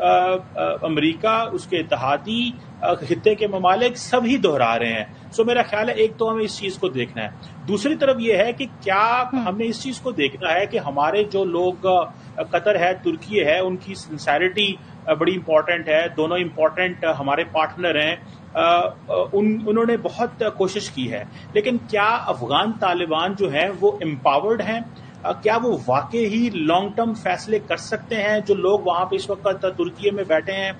امریکہ، اس کے اتحادی خطے کے ممالک سبھی دہرا رہے ہیں. سو میرا خیال ہے ایک تو ہمیں اس چیز کو دیکھنا ہے. دوسری طرف یہ ہے کہ کیا ہم نے اس چیز کو دیکھنا ہے کہ ہمارے جو لوگ قطر ہے، ترکی ہے، ان کی سنسیریٹی بڑی امپورٹنٹ ہے. دونوں امپورٹنٹ ہمارے پارٹنر ہیں. انہوں نے بہت کوشش کی ہے، لیکن کیا افغان طالبان جو ہیں وہ امپاورڈ ہیں؟ کیا وہ واقعی ہی لانگ ٹرم فیصلے کر سکتے ہیں؟ جو لوگ وہاں پہ اس وقت ترکی میں بیٹھے ہیں،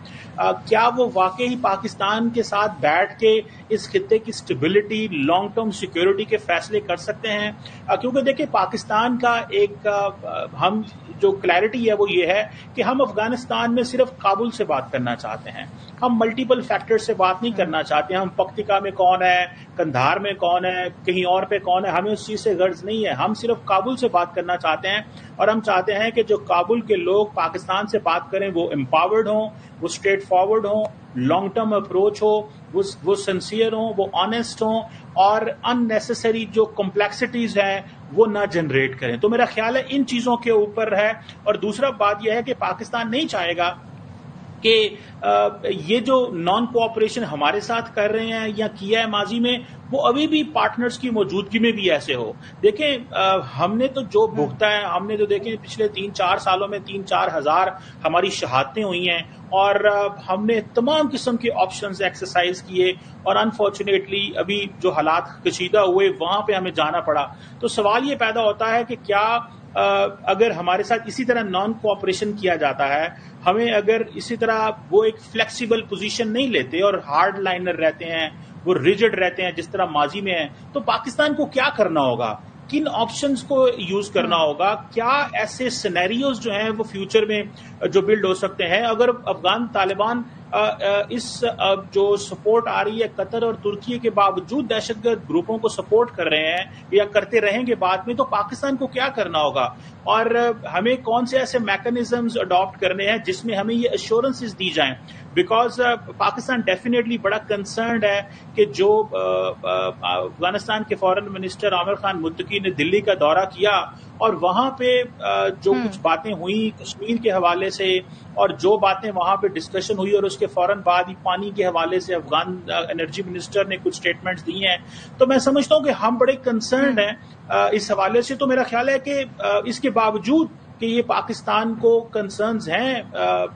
کیا وہ واقعی پاکستان کے ساتھ بیٹھ کے اس خطے کی سٹیبلٹی، لانگ ٹرم سیکیورٹی کے فیصلے کر سکتے ہیں؟ کیونکہ دیکھیں پاکستان کا ایک ہم جو کلیئرٹی ہے وہ یہ ہے کہ ہم افغانستان میں صرف کابل سے بات کرنا چاہتے ہیں. ہم ملٹیپل فیکٹر سے بات نہیں کرنا چاہتے. ہم پکتیکا میں کون ہے، قندھار میں کون ہے، کہیں اور پہ کون ہے، ہمیں اس چیز سے غرض نہیں ہے. ہم صرف کابل سے بات کرنا چاہتے ہیں، اور ہم چاہتے ہیں کہ جو کابل کے لوگ پاکستان سے بات کریں وہ امپاورڈ ہوں، وہ اسٹریٹ فارورڈ ہوں، لانگ ٹرم اپروچ ہو، وہ سنسیئر ہوں، وہ آنےسٹ ہوں، اور ان نیسیسری جو کمپلیکسٹیز ہیں وہ نہ جنریٹ کریں. تو میرا خیال ہے ان چیزوں کے اوپر ہے. اور دوسرا بات یہ ہے کہ پاکستان نہیں چاہے گا کہ یہ جو نان کوآپریشن ہمارے ساتھ کر رہے ہیں یا کیا ہے ماضی میں، وہ ابھی بھی پارٹنرز کی موجودگی میں بھی ایسے ہو. دیکھیں ہم نے تو جو بھگتا ہے، ہم نے تو دیکھیں پچھلے 3-4 سالوں میں 3-4 ہزار ہماری شہادتیں ہوئی ہیں، اور ہم نے تمام قسم کے آپشنز ایکسرسائز کیے، اور انفارچونیٹلی ابھی جو حالات کشیدہ ہوئے وہاں پہ ہمیں جانا پڑا. تو سوال یہ پیدا ہوتا ہے کہ کیا اگر ہمارے ساتھ اسی طرح نان کوآپریشن کیا جاتا ہے، ہمیں اگر اسی طرح وہ ایک فلیکسیبل پوزیشن نہیں لیتے اور ہارڈ لائنر رہتے ہیں، وہ ریجڈ رہتے ہیں جس طرح ماضی میں ہیں، تو پاکستان کو کیا کرنا ہوگا؟ کن آپشنز کو یوز کرنا ہوگا؟ کیا ایسے سینیریوز جو ہیں وہ فیوچر میں جو بلڈ ہو سکتے ہیں اگر افغان طالبان اس جو سپورٹ آ رہی ہے قطر اور ترکی کے باوجود دہشت گرد گروپوں کو سپورٹ کر رہے ہیں یا کرتے رہیں گے بعد میں، تو پاکستان کو کیا کرنا ہوگا؟ اور ہمیں کون سے ایسے میکنزمز اڈاپٹ کرنے ہیں جس میں ہمیں یہ ایشورنسز دی جائیں؟ بیکاز پاکستان ڈیفینیٹلی بڑا کنسرنڈ ہے کہ جو افغانستان کے فارن منسٹر عامر خان متقی نے دلی کا دورہ کیا، اور وہاں پہ جو کچھ باتیں ہوئیں کشمیر کے حوالے سے، اور جو باتیں وہاں پہ ڈسکشن ہوئی، اور اس کے فوراً بعد ہی پانی کے حوالے سے افغان انرجی منسٹر نے کچھ سٹیٹمنٹس دی ہیں، تو میں سمجھتا ہوں کہ ہم بڑے کنسرنڈ ہیں اس حوالے سے. تو میرا خیال ہے کہ اس کے باوجود کہ یہ پاکستان کو کنسرنز ہیں،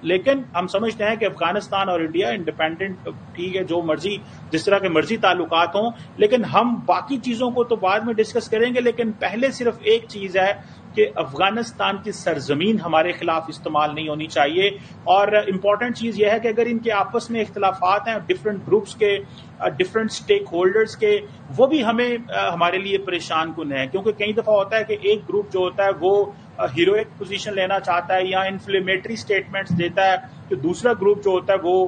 لیکن ہم سمجھتے ہیں کہ افغانستان اور انڈیا انڈیپینڈنٹ، ٹھیک ہے، جو مرضی جس طرح کے مرضی تعلقات ہوں، لیکن ہم باقی چیزوں کو تو بعد میں ڈسکس کریں گے. لیکن پہلے صرف ایک چیز ہے کہ افغانستان کی سرزمین ہمارے خلاف استعمال نہیں ہونی چاہیے. اور امپورٹنٹ چیز یہ ہے کہ اگر ان کے آپس میں اختلافات ہیں ڈفرینٹ گروپس کے، ڈفرینٹ اسٹیک ہولڈرز کے، وہ بھی ہمارے لیے پریشان کن ہے. کیونکہ کئی دفعہ ہوتا ہے کہ ایک گروپ جو ہوتا ہے وہ ہیروئک پوزیشن لینا چاہتا ہے یا انفلیمیٹری سٹیٹمنٹس دیتا ہے، تو دوسرا گروپ جو ہوتا ہے وہ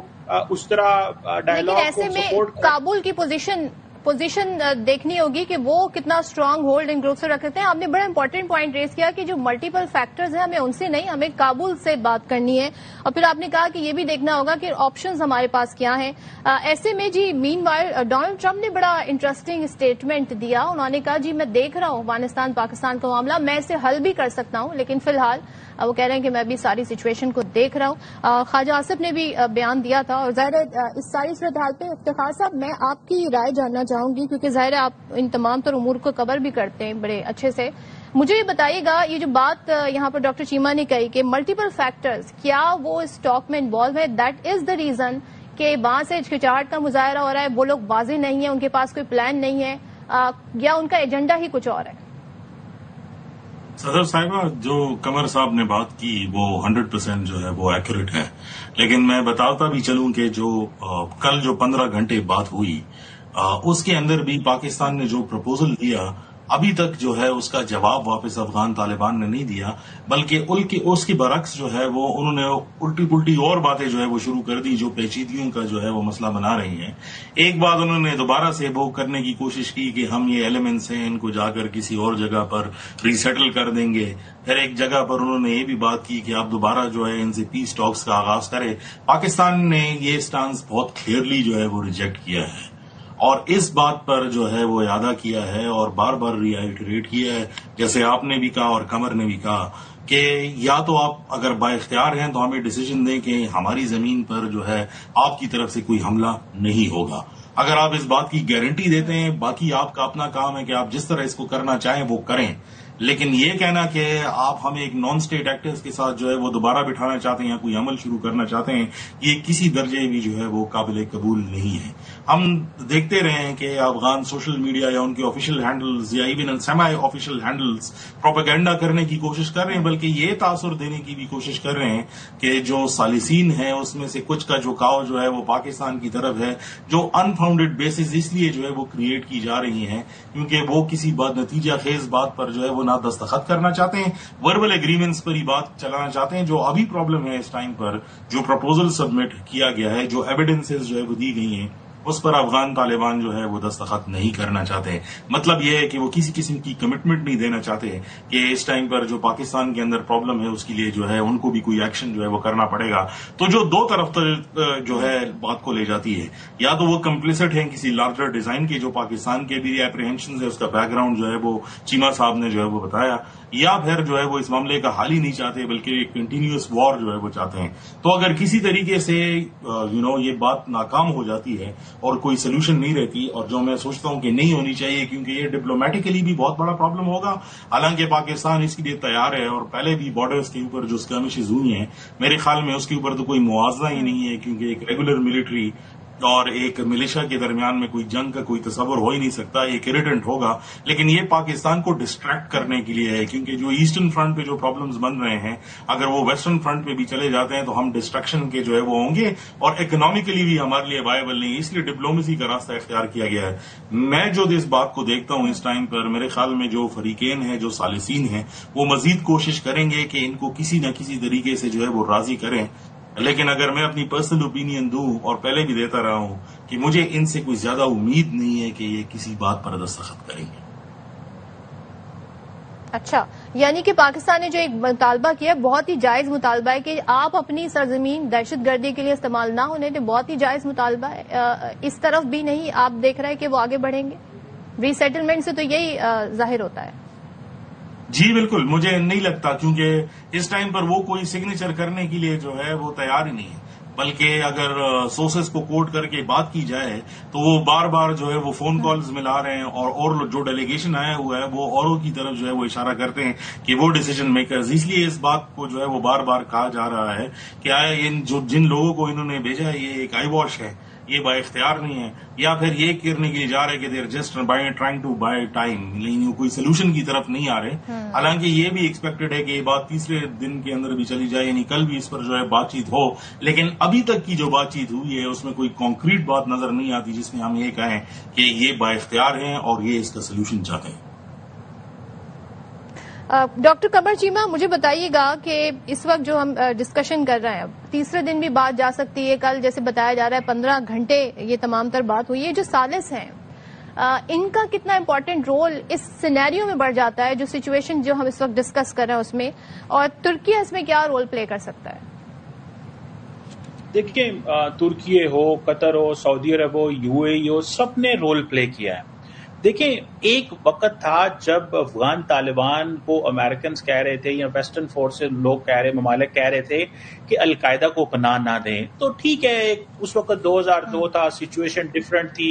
اس طرح ڈائیلاگ کو سپورٹ کرتا ہے. کابل کی پوزیشن دیکھنی ہوگی کہ وہ کتنا اسٹرانگ ہولڈ ان گروپ سے رکھتے ہیں. آپ نے بڑا امپورٹنٹ پوائنٹ ریز کیا کہ جو ملٹیپل فیکٹرز ہیں ہمیں ان سے نہیں، ہمیں کابل سے بات کرنی ہے. اور پھر آپ نے کہا کہ یہ بھی دیکھنا ہوگا کہ آپشنز ہمارے پاس کیا ہیں. ایسے میں جی مین وائل ڈونلڈ ٹرمپ نے بڑا انٹرسٹنگ اسٹیٹمنٹ دیا. انہوں نے کہا جی میں دیکھ رہا ہوں افغانستان پاکستان کا معاملہ، میں اسے حل بھی کر سکتا ہوں، لیکن فی الحال وہ کہہ رہے ہیں کہ میں بھی ساری سچویشن کو دیکھ رہا ہوں. خواجہ آصف نے بھی بیان دیا تھا. اور ظاہر ہے اس ساری صورتحال پہ افتخار صاحب میں آپ کی رائے جاننا چاہوں گی، کیونکہ ظاہر ہے آپ ان تمام تر امور کو کور بھی کرتے ہیں بڑے اچھے سے. مجھے یہ بتائیے گا، یہ جو بات یہاں پر ڈاکٹر چیمہ نے کہی کہ ملٹیپل فیکٹرز، کیا وہ اس ٹاک میں انوالو ہے؟ دیٹ از دا ریزن کہ وہاں سے ہچکچاہٹ کا مظاہرہ ہو رہا ہے، وہ لوگ واضح نہیں ہیں، ان کے پاس کوئی پلان نہیں ہے، یا ان کا ایجنڈا ہی کچھ اور ہے؟ صدر صاحبہ، جو قمر صاحب نے بات کی وہ 100% جو ہے وہ ایکوریٹ ہے، لیکن میں بتاتا بھی چلوں کہ جو کل جو 15 گھنٹے بات ہوئی اس کے اندر بھی پاکستان نے جو پرپوزل دیا ابھی تک جو ہے اس کا جواب واپس افغان طالبان نے نہیں دیا، بلکہ اس کی برعکس جو ہے وہ انہوں نے الٹی پلٹی اور باتیں جو ہے وہ شروع کر دی جو پیچیدگیوں کا جو ہے وہ مسئلہ بنا رہی ہیں. ایک بات انہوں نے دوبارہ سے وہ کرنے کی کوشش کی کہ ہم یہ ایلیمنٹس ہیں ان کو جا کر کسی اور جگہ پر ریسیٹل کر دیں گے. پھر ایک جگہ پر انہوں نے یہ بھی بات کی کہ آپ دوبارہ جو ہے ان سے پیس ٹاکس کا آغاز کرے. پاکستان نے یہ سٹانس بہت کلیئرلی جو ہے وہ ریجیکٹ کیا ہے، اور اس بات پر جو ہے وہ اعادہ کیا ہے اور بار بار ری آئیٹریٹ کیا ہے، جیسے آپ نے بھی کہا اور قمر نے بھی کہا کہ یا تو آپ اگر با اختیار ہیں تو ہمیں ڈیسیجن دیں کہ ہماری زمین پر جو ہے آپ کی طرف سے کوئی حملہ نہیں ہوگا. اگر آپ اس بات کی گارنٹی دیتے ہیں، باقی آپ کا اپنا کام ہے کہ آپ جس طرح اس کو کرنا چاہیں وہ کریں، لیکن یہ کہنا کہ آپ ہمیں ایک نان اسٹیٹ ایکٹرز کے ساتھ جو ہے وہ دوبارہ بٹھانا چاہتے ہیں یا کوئی عمل شروع کرنا چاہتے ہیں، یہ کسی درجے بھی جو ہے وہ قابل قبول نہیں ہے. ہم دیکھتے رہے ہیں کہ افغان سوشل میڈیا یا ان کے آفیشیل ہینڈلز یا even semi official handles propaganda کرنے کی کوشش کر رہے ہیں، بلکہ یہ تاثر دینے کی بھی کوشش کر رہے ہیں کہ جو صالحین ہیں اس میں سے کچھ کا جھکاؤ جو ہے وہ پاکستان کی طرف ہے، جو انفاؤنڈیڈ بیسز اس لیے جو ہے وہ کریٹ کی جا رہی ہیں کیونکہ وہ کسی بات نتیجہ خیز بات پر جو ہے وہ نہ دستخط کرنا چاہتے ہیں، وربل ایگریمنٹس پر ہی بات چلانا چاہتے ہیں. جو ابھی پرابلم ہے اس ٹائم پر، جو پرپوزل سبمٹ کیا گیا ہے، جو ایویڈنسز جو ہے وہ دی گئی ہیں، اس پر افغان طالبان جو ہے وہ دستخط نہیں کرنا چاہتے. مطلب یہ ہے کہ وہ کسی قسم کی کمٹمنٹ نہیں دینا چاہتے کہ اس ٹائم پر جو پاکستان کے اندر پرابلم ہے اس کے لیے جو ہے ان کو بھی کوئی ایکشن جو ہے وہ کرنا پڑے گا. تو جو دو طرف جو ہے بات کو لے جاتی ہے، یا تو وہ کمپلیسٹ ہیں کسی لارجر ڈیزائن کے، جو پاکستان کے بھی اپریہنشنز ہے، اس کا بیک گراؤنڈ جو ہے وہ چیمہ صاحب نے جو ہے وہ بتایا، یا پھر جو ہے وہ اس معاملے کا حل ہی نہیں چاہتے بلکہ ایک کنٹینیوس وار جو ہے وہ چاہتے ہیں. تو اگر کسی طریقے سے یہ بات ناکام ہو جاتی ہے اور کوئی سولوشن نہیں رہتی، اور جو میں سوچتا ہوں کہ نہیں ہونی چاہیے کیونکہ یہ ڈپلومیٹیکلی بھی بہت بڑا پرابلم ہوگا، حالانکہ پاکستان اس کے لیے تیار ہے اور پہلے بھی بارڈرز کے اوپر جو اسکرمشز ہوئی ہیں میرے خیال میں اس کے اوپر تو کوئی موازنہ ہی نہیں ہے، کیونکہ ایک ریگولر ملٹری اور ایک ملیشیا کے درمیان میں کوئی جنگ کا کوئی تصور ہو ہی نہیں سکتا. ایک اریٹنٹ ہوگا، لیکن یہ پاکستان کو ڈسٹریکٹ کرنے کے لیے ہے، کیونکہ جو ایسٹرن فرنٹ پہ جو پرابلمز بن رہے ہیں اگر وہ ویسٹرن فرنٹ پہ بھی چلے جاتے ہیں تو ہم ڈسٹرکشن کے جو ہے وہ ہوں گے اور اکنامیکلی بھی ہمارے لیے وائبل نہیں. اس لیے ڈپلومیسی کا راستہ اختیار کیا گیا ہے. میں جو اس بات کو دیکھتا ہوں اس ٹائم پر، میرے خیال میں جو فریقین ہیں، جو ثالثین ہیں، وہ مزید کوشش کریں گے کہ ان کو کسی نہ کسی طریقے سے جو ہے وہ راضی کریں. لیکن اگر میں اپنی پرسنل اوپینین دوں، اور پہلے بھی دیتا رہا ہوں، کہ مجھے ان سے کوئی زیادہ امید نہیں ہے کہ یہ کسی بات پر دستخط کریں گے. اچھا، یعنی کہ پاکستان نے جو ایک مطالبہ کیا ہے بہت ہی جائز مطالبہ ہے کہ آپ اپنی سرزمین دہشت گردی کے لیے استعمال نہ ہونے دیں، بہت ہی جائز مطالبہ ہے. اس طرف بھی نہیں آپ دیکھ رہے کہ وہ آگے بڑھیں گے؟ ری سیٹلمنٹ سے تو یہی ظاہر ہوتا ہے. جی بالکل، مجھے نہیں لگتا، کیونکہ اس ٹائم پر وہ کوئی سگنیچر کرنے کے لیے جو ہے وہ تیار ہی نہیں ہے. بلکہ اگر سورسز کو کوٹ کر کے بات کی جائے تو وہ بار بار جو ہے وہ فون کالز ملا رہے ہیں، اور جو ڈیلیگیشن آیا ہوا ہے وہ اوروں کی طرف جو ہے وہ اشارہ کرتے ہیں کہ وہ ڈیسیجن میکرز. اس لیے اس بات کو جو ہے وہ بار بار کہا جا رہا ہے کہ جن لوگوں کو انہوں نے بھیجا ہے یہ ایک آئی واش ہے، یہ با اختیار نہیں ہے، یا پھر یہ کرنے کے لیے جا رہے کہ they are just trying to buy time, لیکن کوئی سولوشن کی طرف نہیں آ رہے. حالانکہ یہ بھی ایکسپیکٹڈ ہے کہ یہ بات تیسرے دن کے اندر بھی چلی جائے، یعنی کل بھی اس پر جو ہے بات چیت ہو. لیکن ابھی تک کی جو بات چیت ہوئی ہے اس میں کوئی کانکریٹ بات نظر نہیں آتی جس میں ہم یہ کہیں کہ یہ با اختیار ہیں اور یہ اس کا سولوشن چاہتے ہیں. ڈاکٹر قمر چیمہ، مجھے بتائیے گا کہ اس وقت جو ہم ڈسکشن کر رہے ہیں، تیسرے دن بھی بات جا سکتی ہے. کل جیسے بتایا جا رہا ہے 15 گھنٹے یہ تمام تر بات ہوئی ہے. جو ثالث ہیں ان کا کتنا امپورٹنٹ رول اس سینیریو میں بڑھ جاتا ہے، جو سچویشن جو ہم اس وقت ڈسکس کر رہے ہیں اس میں، اور ترکی اس میں کیا رول پلے کر سکتا ہے؟ دیکھیے، ترکی ہو، قطر ہو، سعودی عرب ہو، یو اے ای ہو، سب نے رول پلے کیا ہے. دیکھیں، ایک وقت تھا جب افغان طالبان کو امریکنز کہہ رہے تھے یا ویسٹرن فورسز لوگ کہہ رہے، ممالک کہہ رہے تھے کہ القاعدہ کو پناہ نہ دیں. تو ٹھیک ہے، اس وقت 2002 تھا، سچویشن ڈفرنٹ تھی،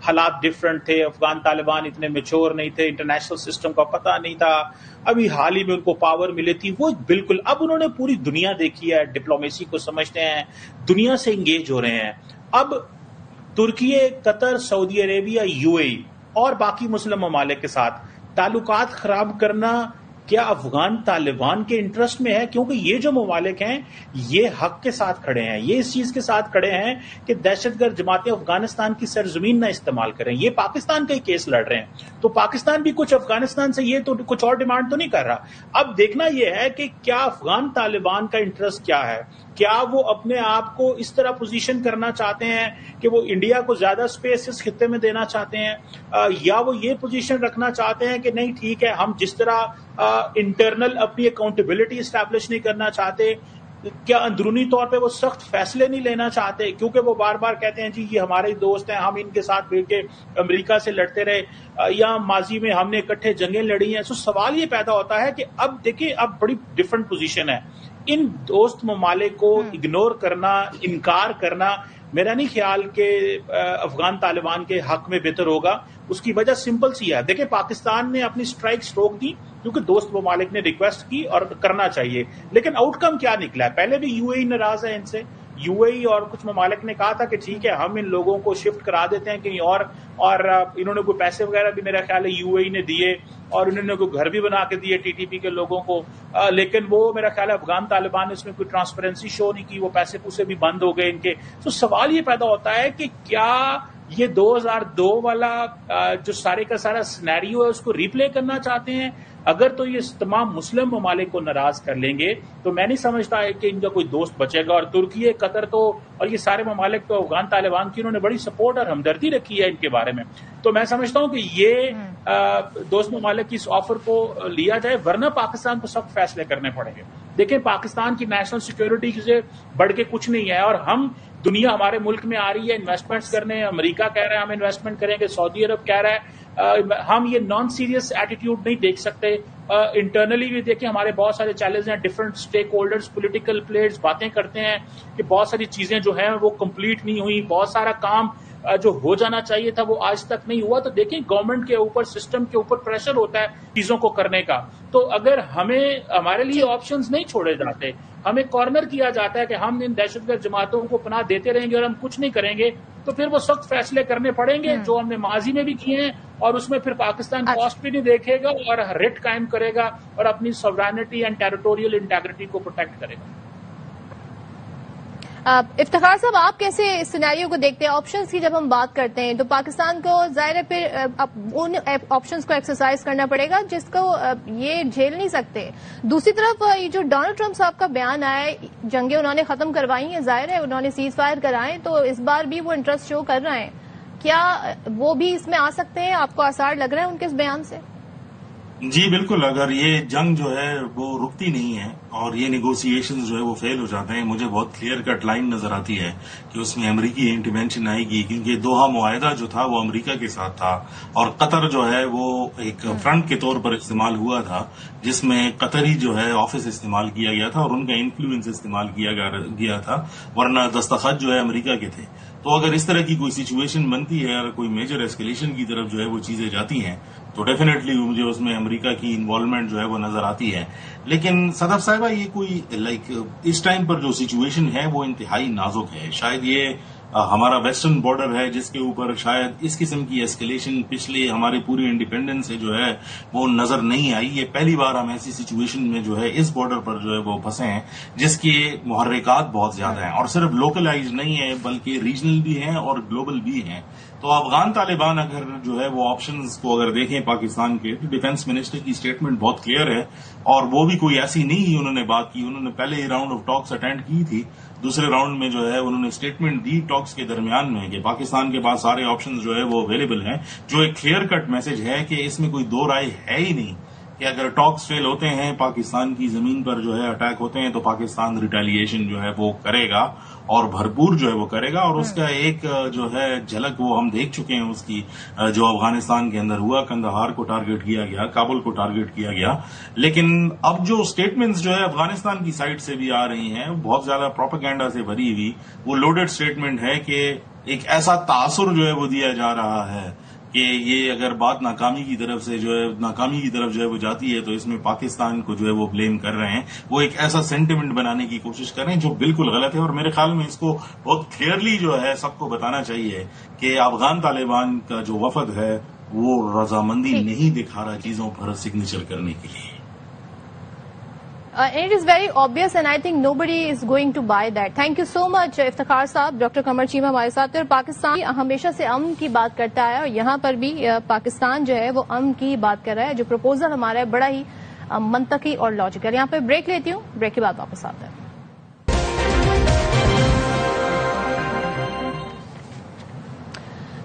حالات ڈفرنٹ تھے، افغان طالبان اتنے میچور نہیں تھے، انٹرنیشنل سسٹم کا پتہ نہیں تھا، ابھی حال ہی میں ان کو پاور ملی تھی. وہ بالکل اب انہوں نے پوری دنیا دیکھی ہے، ڈپلومیسی کو سمجھتے ہیں، دنیا سے انگیج ہو رہے ہیں. اب ترکی، قطر، سعودی عربیہ، یو اے ای اور باقی مسلم ممالک کے ساتھ تعلقات خراب کرنا کیا افغان طالبان کے انٹرسٹ میں ہے؟ کیونکہ یہ جو ممالک ہیں یہ حق کے ساتھ کھڑے ہیں، یہ اس چیز کے ساتھ کھڑے ہیں کہ دہشت گرد جماعتیں افغانستان کی سرزمین نہ استعمال کریں. یہ پاکستان کا ہی کیس لڑ رہے ہیں، تو پاکستان بھی کچھ افغانستان سے یہ تو کچھ اور ڈیمانڈ تو نہیں کر رہا. اب دیکھنا یہ ہے کہ کیا افغان طالبان کا انٹرسٹ کیا ہے. کیا وہ اپنے آپ کو اس طرح پوزیشن کرنا چاہتے ہیں کہ وہ انڈیا کو زیادہ سپیس اس خطے میں دینا چاہتے ہیں، یا وہ یہ پوزیشن رکھنا چاہتے ہیں کہ نہیں ٹھیک ہے، ہم جس طرح انٹرنل اپنی اکاؤنٹیبلٹی اسٹیبلش نہیں کرنا چاہتے، کیا اندرونی طور پہ وہ سخت فیصلے نہیں لینا چاہتے؟ کیونکہ وہ بار بار کہتے ہیں جی یہ ہمارے دوست ہیں، ہم ان کے ساتھ مل کے امریکہ سے لڑتے رہے یا ماضی میں ہم نے اکٹھے جنگیں لڑی ہیں. سو سوال یہ پیدا ہوتا ہے کہ اب دیکھیں اب بڑی ڈفرنٹ پوزیشن ہے. ان دوست ممالک کو اگنور کرنا، انکار کرنا میرا نہیں خیال کہ افغان طالبان کے حق میں بہتر ہوگا. اس کی وجہ سمپل سی ہے. دیکھیں پاکستان نے اپنی سٹرائکس روک دی کیونکہ دوست ممالک نے ریکویسٹ کی اور کرنا چاہیے، لیکن آؤٹ کم کیا نکلا ہے؟ پہلے بھی یو اے ای ناراض ہے ان سے. یو اے ای اور کچھ ممالک نے کہا تھا کہ ٹھیک ہے ہم ان لوگوں کو شفٹ کرا دیتے ہیں کہیں اور انہوں نے کوئی پیسے وغیرہ بھی میرا خیال ہے یو اے ای نے دیے اور انہوں نے کوئی گھر بھی بنا کے دیے ٹی ٹی پی کے لوگوں کو، لیکن وہ میرا خیال ہے افغان طالبان نے اس میں کوئی ٹرانسپیرنسی شو نہیں کی، وہ پیسے پوسے بھی بند ہو گئے ان کے. تو سوال یہ پیدا ہوتا ہے کہ کیا یہ 2002 والا جو سارے کا سارا سینیریو ہے اس کو ریپلے کرنا چاہتے ہیں؟ اگر تو یہ تمام مسلم ممالک کو ناراض کر لیں گے تو میں نہیں سمجھتا ہے کہ ان کا کوئی دوست بچے گا. اور ترکی، قطر تو اور یہ سارے ممالک تو افغان طالبان کی انہوں نے بڑی سپورٹ اور ہمدردی رکھی ہے ان کے بارے میں. تو میں سمجھتا ہوں کہ یہ دوست ممالک کی اس آفر کو لیا جائے، ورنہ پاکستان کو سخت فیصلے کرنے پڑیں گے. دیکھیں پاکستان کی نیشنل سیکورٹی سے بڑھ کے کچھ نہیں ہے، اور ہم دنیا ہمارے ملک میں آ رہی ہے انویسٹمنٹس کرنے، امریکہ کہہ رہا ہے ہم انویسٹمنٹ کریں گے، سعودی عرب کہہ رہا ہے. ہم یہ نان سیریس ایٹیٹیوڈ نہیں دیکھ سکتے. انٹرنلی بھی دیکھیں ہمارے بہت سارے چیلنج ہیں، different stake holders, political players باتیں کرتے ہیں کہ بہت ساری چیزیں جو ہیں وہ کمپلیٹ نہیں ہوئی، بہت سارا کام جو ہو جانا چاہیے تھا وہ آج تک نہیں ہوا. تو دیکھیں گورنمنٹ کے اوپر، سسٹم کے اوپر پریشر ہوتا ہے چیزوں کو کرنے کا. تو اگر ہمارے لیے آپشنز نہیں چھوڑے جاتے، ہمیں کارنر کیا جاتا ہے کہ ہم ان دہشت گرد جماعتوں کو پناہ دیتے رہیں گے اور ہم کچھ نہیں کریں گے، تو پھر وہ سخت فیصلے کرنے پڑیں گے جو ہم نے ماضی میں بھی کیے ہیں، اور اس میں پھر پاکستان کاسٹ بھی نہیں دیکھے گا اور ریٹ قائم کرے گا اور اپنی سوورینٹی اینڈ ٹیریٹوریل انٹیگریٹی کو پروٹیکٹ کرے گا. افتخار صاحب، آپ کیسے اس سینیریو کو دیکھتے ہیں؟ آپشنز کی جب ہم بات کرتے ہیں تو پاکستان کو ظاہر ہے پھر ان آپشنز کو ایکسرسائز کرنا پڑے گا جس کو یہ جھیل نہیں سکتے. دوسری طرف یہ جو ڈونلڈ ٹرمپ صاحب کا بیان آیا ہے، جنگیں انہوں نے ختم کروائی ہیں، ظاہر ہے انہوں نے سیز فائر کرائے، تو اس بار بھی وہ انٹرسٹ شو کر رہے ہیں. کیا وہ بھی اس میں آ سکتے ہیں؟ آپ کو آثار لگ رہا ہے ان کے اس بیان سے؟ جی بالکل. اگر یہ جنگ جو ہے وہ رکتی نہیں ہے اور یہ نیگوسیشن جو ہے وہ فیل ہو جاتے ہیں، مجھے بہت کلیئر کٹ لائن نظر آتی ہے کہ اس میں امریکی انٹرونشن آئے گی، کیونکہ دوحہ معاہدہ جو تھا وہ امریکہ کے ساتھ تھا اور قطر جو ہے وہ ایک فرنٹ کے طور پر استعمال ہوا تھا، جس میں قطری جو ہے آفس استعمال کیا گیا تھا اور ان کا انفلوئنس استعمال کیا گیا تھا، ورنہ دستخط جو ہے امریکہ کے تھے. تو اگر اس طرح کی کوئی سچویشن بنتی ہے اور کوئی میجر ایسکیلیشن کی طرف جو ہے وہ چیزیں جاتی ہیں تو ڈیفینیٹلی مجھے اس میں امریکہ کی انوالومنٹ جو ہے وہ نظر آتی ہے. لیکن صدف صاحبہ یہ کوئی اس ٹائم پر جو سچویشن ہے وہ انتہائی نازک ہے. شاید یہ ہمارا ویسٹرن بارڈر ہے جس کے اوپر شاید اس قسم کی ایسکیلیشن پچھلے ہماری پوری انڈیپینڈنس سے جو ہے وہ نظر نہیں آئی. یہ پہلی بار ہم ایسی سچویشن میں جو ہے اس بارڈر پر جو ہے وہ پھنسے ہیں جس کے محرکات بہت زیادہ ہیں اور صرف لوکلائز نہیں ہے بلکہ ریجنل بھی ہیں اور گلوبل بھی ہیں. تو افغان طالبان اگر جو ہے وہ آپشنز کو اگر دیکھیں پاکستان کے، تو ڈیفنس منسٹر کی اسٹیٹمنٹ بہت کلیئر ہے اور وہ بھی کوئی ایسی نہیں انہوں نے بات کی. انہوں نے پہلے ہی راؤنڈ آف ٹاکس اٹینڈ کی تھی، دوسرے راؤنڈ میں جو ہے انہوں نے اسٹیٹمنٹ دی ٹاکس کے درمیان میں کہ پاکستان کے پاس سارے آپشنز جو ہے وہ اویلیبل ہیں، جو ایک کلیئر کٹ میسج ہے کہ اس میں کوئی دو رائے ہے ہی نہیں کہ اگر ٹاکس فیل ہوتے ہیں، پاکستان کی زمین پر جو ہے اٹیک ہوتے ہیں تو پاکستان ریٹیلیشن جو ہے وہ کرے گا اور بھرپور جو ہے وہ کرے گا. اور اس کا ایک جو ہے جھلک وہ ہم دیکھ چکے ہیں اس کی، جو افغانستان کے اندر ہوا، کندہار کو ٹارگٹ کیا گیا، کابل کو ٹارگٹ کیا گیا. لیکن اب جو اسٹیٹمنٹس جو ہے افغانستان کی سائڈ سے بھی آ رہی ہیں بہت زیادہ پروپیگنڈا سے بھری ہوئی، وہ لوڈڈ اسٹیٹمنٹ ہے کہ ایک ایسا تاثر جو ہے وہ دیا جا رہا ہے کہ یہ اگر بات ناکامی کی طرف جو ہے وہ جاتی ہے تو اس میں پاکستان کو جو ہے وہ بلیم کر رہے ہیں. وہ ایک ایسا سینٹیمنٹ بنانے کی کوشش کر رہے ہیں جو بالکل غلط ہے اور میرے خیال میں اس کو بہت کلیئرلی جو ہے سب کو بتانا چاہیے کہ افغان طالبان کا جو وفد ہے وہ رضامندی نہیں دکھا رہا چیزوں پر سگنیچر کرنے کے لیے. It is very obvious and I think nobody is going to buy that. Thank you so much Iftikhar صاحب. ڈاکٹر قمر چیمہ ہمارے ساتھ ہیں اور پاکستان ہمیشہ سے امن کی بات کرتا ہے اور یہاں پر بھی پاکستان جو ہے وہ امن کی بات کر رہا ہے. جو پروپوزل ہمارا ہے بڑا ہی منطقی اور لاجیکل. یہاں پہ بریک لیتی ہوں، بریک کے بعد واپس آتے ہیں.